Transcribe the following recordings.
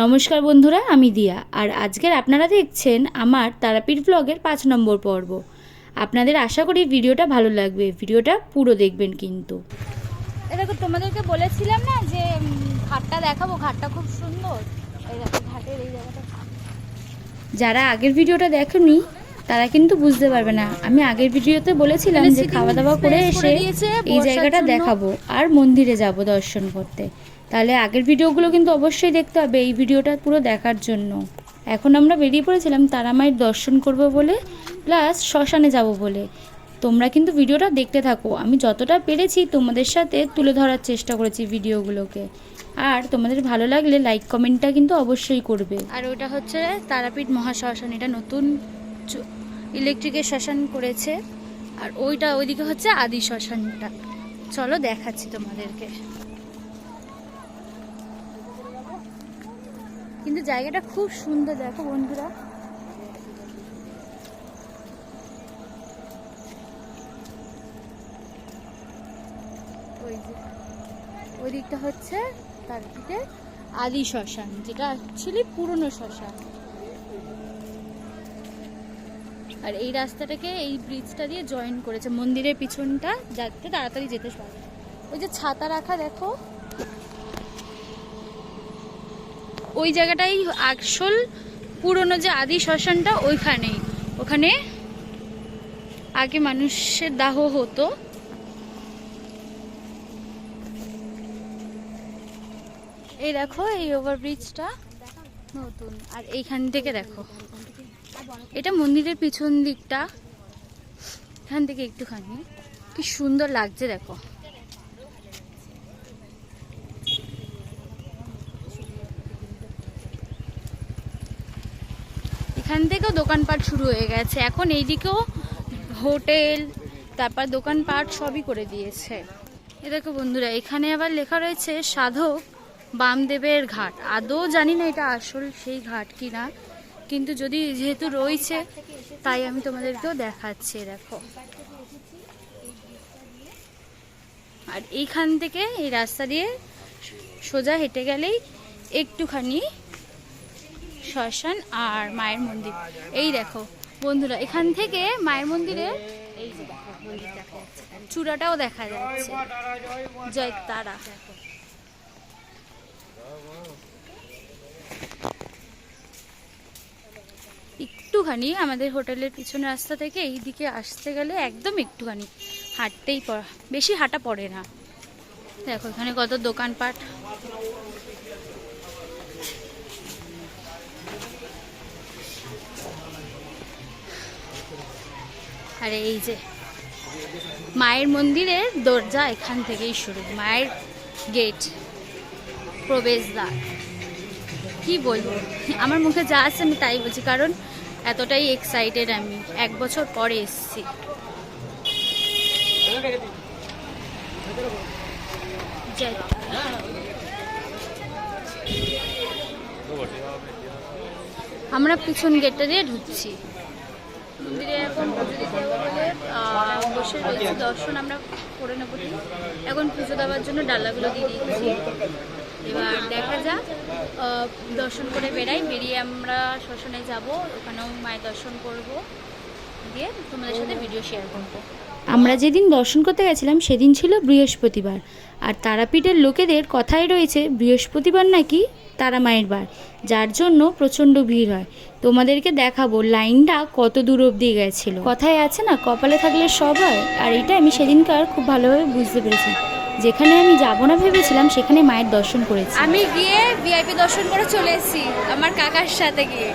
নমস্কার বন্ধুরা, আমি দিয়া। আর আজকের আপনারা দেখছেন আমার তারাপীঠ ব্লগের 5 নম্বর পর্ব। আপনাদের আশা করি ভিডিওটা ভালো লাগবে, ভিডিওটা পুরো দেখবেন কিন্তু। দেখো, তোমাদেরকে বলেছিলাম না যে ঘাটটা দেখাবো, ঘাটটা খুব সুন্দর। এই দেখো ঘাটের এই জায়গাটা। যারা আগের ভিডিওটা দেখেনি তারা কিন্তু বুঝতে পারবে না। আমি আগের ভিডিওতে বলেছিলাম যে খাওয়া দাওয়া করে এসে এই জায়গাটা দেখাবো আর মন্দিরে যাব দর্শন করতে। তাহলে আগের ভিডিওগুলো কিন্তু অবশ্যই দেখতে হবে এই ভিডিওটা পুরো দেখার জন্য। এখন আমরা বেরিয়ে পড়েছিলাম তারা মায়ের দর্শন করব বলে, প্লাস শ্মশানে যাব বলে। তোমরা কিন্তু ভিডিওটা দেখতে থাকো, আমি যতটা পেরেছি তোমাদের সাথে তুলে ধরার চেষ্টা করেছি ভিডিওগুলোকে। আর তোমাদের ভালো লাগলে লাইক কমেন্টটা কিন্তু অবশ্যই করবে। আর ওটা হচ্ছে তারাপীঠ মহাশ্মশান, এটা নতুন ইলেকট্রিকের শ্মশান করেছে। আর ওইদিকে হচ্ছে আদি শ্মশানটা। চলো দেখাচ্ছি তোমাদেরকে। কিন্তু জায়গাটা খুব সুন্দর, দেখো বন্ধুরা। ওই দিকটা হচ্ছে তারাপীঠের আদি শ্মশান, যেটা অ্যাকচুয়ালি পুরনো শ্মশান। আর এই রাস্তাটাকে এই ব্রিজটা দিয়ে জয়েন করেছে মন্দিরের পিছনটা, যাতে তাড়াতাড়ি যেতে পারে। ওই যে ছাতা রাখা দেখো, ওই জায়গাটাই আসল পুরনো যে আদি শ্মশানটা, ওখানে আগে মানুষের দাহ হতো। এই দেখো এই ওভারব্রিজটা নতুন। আর এইখান থেকে দেখো, এটা মন্দিরের পিছন দিকটা, এখান থেকে একটুখানি কি সুন্দর লাগছে দেখো। এখান থেকেও দোকানপাট শুরু হয়ে গেছে, এখন এইদিকেও হোটেল, তারপর দোকানপাট সবই করে দিয়েছে। এ দেখো বন্ধুরা, এখানে আবার লেখা রয়েছে সাধক বামদেবের ঘাট। আদৌ জানি না এটা আসল সেই ঘাট কিনা, কিন্তু যেহেতু রয়েছে তাই আমি তোমাদেরকেও দেখাচ্ছি। দেখো, আর এইখান থেকে এই রাস্তা দিয়ে সোজা হেঁটে গেলেই একটুখানি শ্মশান আর মায়ের মন্দির। এই দেখো বন্ধুরা, এখান থেকে মায়ের মন্দিরে এই যে দেখো মন্দির দেখা যাচ্ছে, চূড়াটাও দেখা যাচ্ছে, জয় তারা। একটুখানি আমাদের হোটেলের পিছনে রাস্তা থেকে এই দিকে আসতে গেলে একদম একটুখানি হাঁটতেই বেশি হাঁটা পড়ে না। দেখো এখানে কত দোকানপাট। আর এই যে মায়ের মন্দিরের দরজা এখান থেকেই শুরু, মায়ের গেট, প্রবেশদ্বার। কি বলবো, আমার মুখে যা আছে আমি তাই বলছি, কারণ এতটাই এক্সাইটেড আমি। 1 বছর পরে এসেছি। আমরা পিছন গেটটা দিয়ে ঢুকছি মন্দিরে। এখন পুজো দিতে হবে বলে বসে রয়েছি, দর্শন আমরা করে নেব। এখন পুজো দেওয়ার জন্য ডালাগুলো দিয়ে দিচ্ছি। এবার দেখা যাক, দর্শন করে বেরিয়ে আমরা শ্মশানে যাব, ওখানেও মায়ের দর্শন করব, দিয়ে তোমাদের সাথে ভিডিও শেয়ার করব। আমরা যেদিন দর্শন করতে গেছিলাম সেদিন ছিল বৃহস্পতিবার। আর তারাপীঠের লোকেদের কথাই রয়েছে বৃহস্পতিবার নাকি তারা মায়ের বার, যার জন্য প্রচণ্ড ভিড় হয়। তোমাদেরকে দেখাবো লাইনটা কত দূর অবধি গেছিলো। কথায় আছে না, কপালে থাকলে সব হয়। আর এটা আমি সেদিনকার খুব ভালোভাবে বুঝতে পেরেছি। যেখানে আমি যাব না ভেবেছিলাম সেখানে মায়ের দর্শন করেছি। আমি গিয়ে ভিআইপি দর্শন করে চলে এসেছি আমার কাকার সাথে গিয়ে।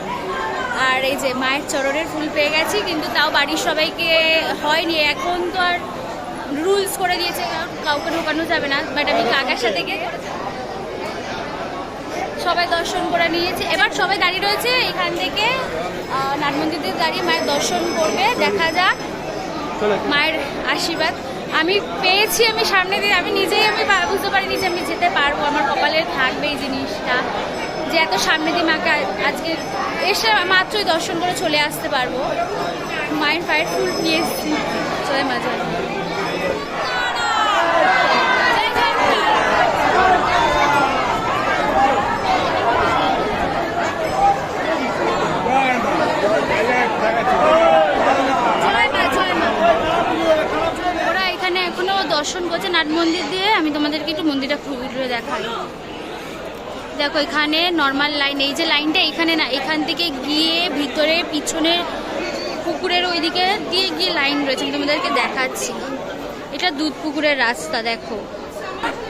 আর এই যে মায়ের চরণের ফুল পেয়ে গেছি, কিন্তু তাও বাড়ির সবাইকে হয়নি। এখন তো আর রুলস করে দিয়েছে, কাউকে ঢোকানো যাবে না। বাট আমি কাকার সাথে গিয়ে সবাই দর্শন করে নিয়েছি। এবার সবাই দাঁড়িয়ে রয়েছে এখান থেকে নাট মন্দির দিয়ে দাঁড়িয়ে মায়ের দর্শন করবে। দেখা যাক মায়ের আশীর্বাদ আমি পেয়েছি। আমি সামনে দিয়ে আমি বুঝতে পারিনি যে আমি যেতে পারবো, আমার কপালে থাকবে এই জিনিসটা, যে এত সামনে দিয়ে মাকে আজকে এসে মাত্রই দর্শন করে চলে আসতে পারবো। মায়ের পায়ের ফুল নিয়ে এসেছি, চলে মজা। দেখাই। দেখো এখানে নর্মাল লাইন, এই যে লাইনটা এখানে না, এখান থেকে গিয়ে ভিতরে পিছনের পুকুরের ওইদিকে দিয়ে গিয়ে লাইন রয়েছে, আমি তোমাদেরকে দেখাচ্ছি। এটা দুধ পুকুরের রাস্তা দেখো।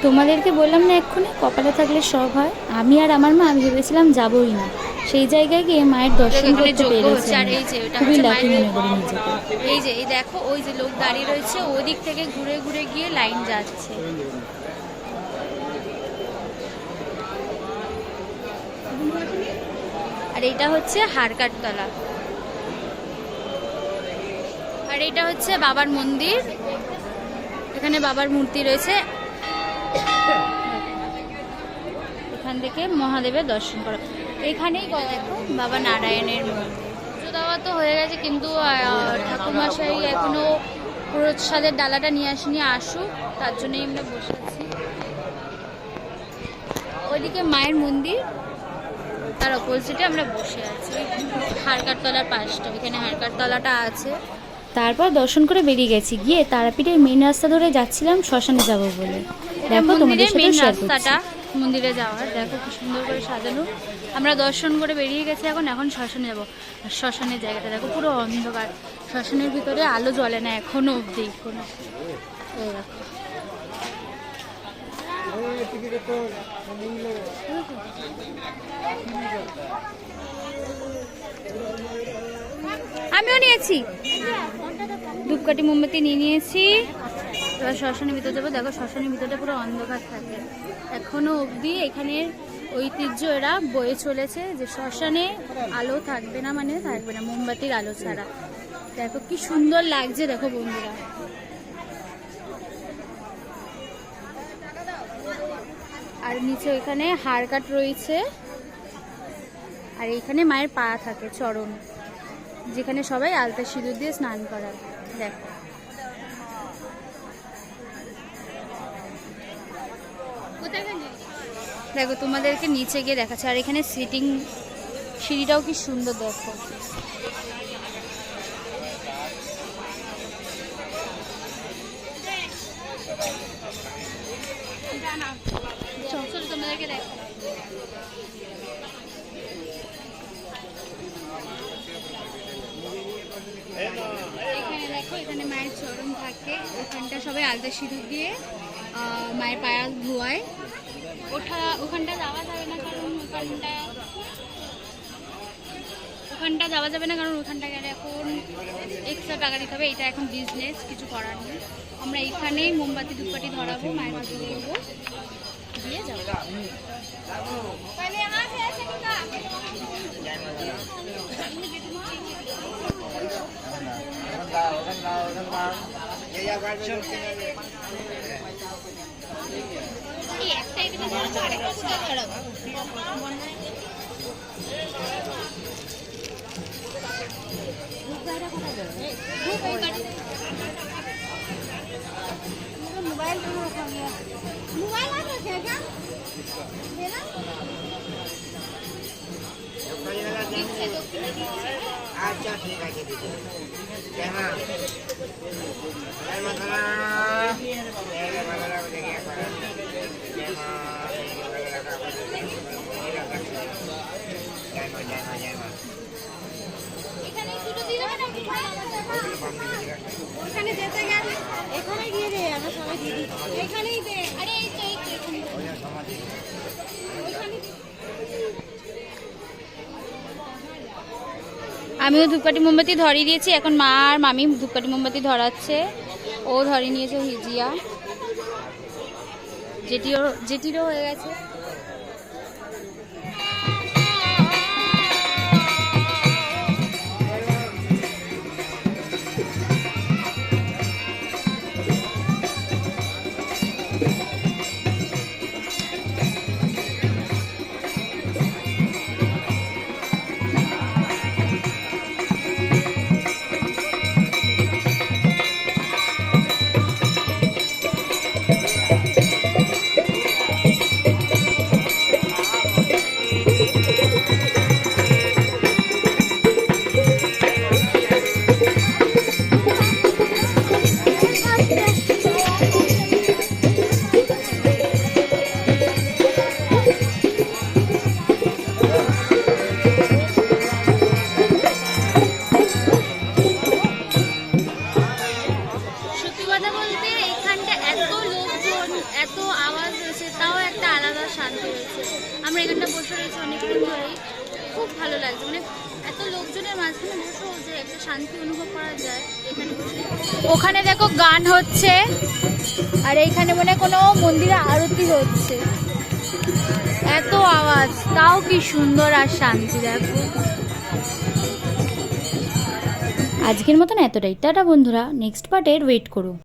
তোমাদেরকে বললাম না এক্ষুনি কপালে থাকলে সব হয়। আমি আর আমার মা আমি ভেবেছিলাম যাবোই না, সেই জায়গায় গিয়ে মায়ের দর্শন এখানে করতে যোগ্য পেরেছি। হচ্ছে। আর এই যে ওটা খুবই হচ্ছে লাকি মায়ের, মনে করি নিজেকে। এই যে এই দেখো ওই যে লোক দাঁড়িয়ে রয়েছে, ওই দিক থেকে ঘুরে ঘুরে গিয়ে লাইন যাচ্ছে। আর এটা হচ্ছে হারকাটতলা, আর এটা হচ্ছে বাবার মন্দির। এখানে বাবার মূর্তি রয়েছে, এখান থেকে মহাদেবের দর্শন করো। এখানেই দেখো বাবা নারায়ণের মন্দির। পুজো দেওয়া তো হয়ে গেছে, কিন্তু ঠাকুরমশাই এখনো প্রসাদের ডালাটা নিয়ে আসেনি, আসুক, তার জন্যই আমরা বসে আছি। ওইদিকে মায়ের মন্দির, তার অপোজিটে আমরা বসে আছি হারকাটতলার পাশটা, এখানে হারকাটতলাটা আছে। তারপর দর্শন করে বেরিয়ে গেছি, গিয়ে তারাপীঠের মেন রাস্তা ধরে যাচ্ছিলাম শ্মশানে যাব বলে। দেখো তোমাদের সাথে মেন শেয়ার রাস্তাটা করছি। মন্দিরে যাওয়ার, দেখো কি সুন্দর করে সাজানো। আমরা দর্শন করে বেরিয়ে গেছি, এখন শ্মশানে যাবো। আর শ্মশানের জায়গাটা দেখো পুরো অন্ধকার, শ্মশানের ভিতরে আলো জ্বলে না এখনো অবধি কোনো। এই দেখো আমিও নিয়েছি ধূপকাঠি মোমবাতি নিয়ে নিয়েছি। এবার শ্মশানের ভিতরে যাবো। দেখো শ্মশানের ভিতরটা পুরো অন্ধকার থাকে এখনো অবধি। এখানের ঐতিহ্য এরা বয়ে চলেছে যে শ্মশানে আলো থাকবে না, মানে থাকবে না মোমবাতির আলো ছাড়া। দেখো কি সুন্দর লাগছে, দেখো বন্ধুরা। আর নিচে ওইখানে হারকাট রয়েছে, আর এইখানে মায়ের পা থাকে, চরণ, যেখানে সবাই আলতা সিঁদুর দিয়ে স্নান করায়। দেখো দেখো তোমাদেরকে নিচে গিয়ে দেখাচ্ছে। আর এখানে সিটিং সিঁড়িটাও কি সুন্দর, দেখো। তোমাদেরকে দেখো এখানে, দেখো এখানে মায়ের চরণ থাকে, ওখানটা সবাই আলতা সিঁদুর দিয়ে মায়ের পায়া ধোয়ায়। ওখানটা যাওয়া যাবে না, কারণ ওখানটা যাওয়া যাবে না, কারণ ওখানটা গেলে এখন এক্সট্রা টাকা দিতে হবে। এটা এখন বিজনেস, কিছু করার নেই। আমরা এখানেই মোমবাতি ধূপকাঠি ধরাবো, মায়ের পুজো করবো, দিয়ে যাবো। मोबाइल আচ্ছা ঠিক আছে দিদি। জয় মা, জয় মা তারা, জয় মা তারা, জয় মা, জয় মা, জয় মা। ওখানে যেতে গেলে এখানে গিয়ে দে, আমরা সবাই দিয়ে দিই, এখানেই দে। আরে এই তো আমিও ধূপকাঠি মোমবাতি ধরিয়ে দিয়েছি। এখন মা আর মামি ধূপকাঠি মোমবাতি ধরাচ্ছে, ও ধরিয়ে নিয়েছে হিজিয়া, যেটিরও হয়ে গেছে। হচ্ছে, তাও একটা আলাদা শান্তি হয়েছে। আমরা এখানটা বসে রয়েছি অনেকক্ষণ ধরেই, খুব ভালো লাগছে। মানে এত লোকজনের মাঝখানে বসেও যে একটা শান্তি অনুভব করা যায় এখানে বসে। ওখানে দেখো গান হচ্ছে, আর এইখানে মনে হয় কোনো মন্দিরে আরতি হচ্ছে। এত আওয়াজ, তাও কি সুন্দর আর শান্তি দেখো। আজকের মতন এতটাই। টাটা বন্ধুরা, নেক্সট পার্টের ওয়েট করো।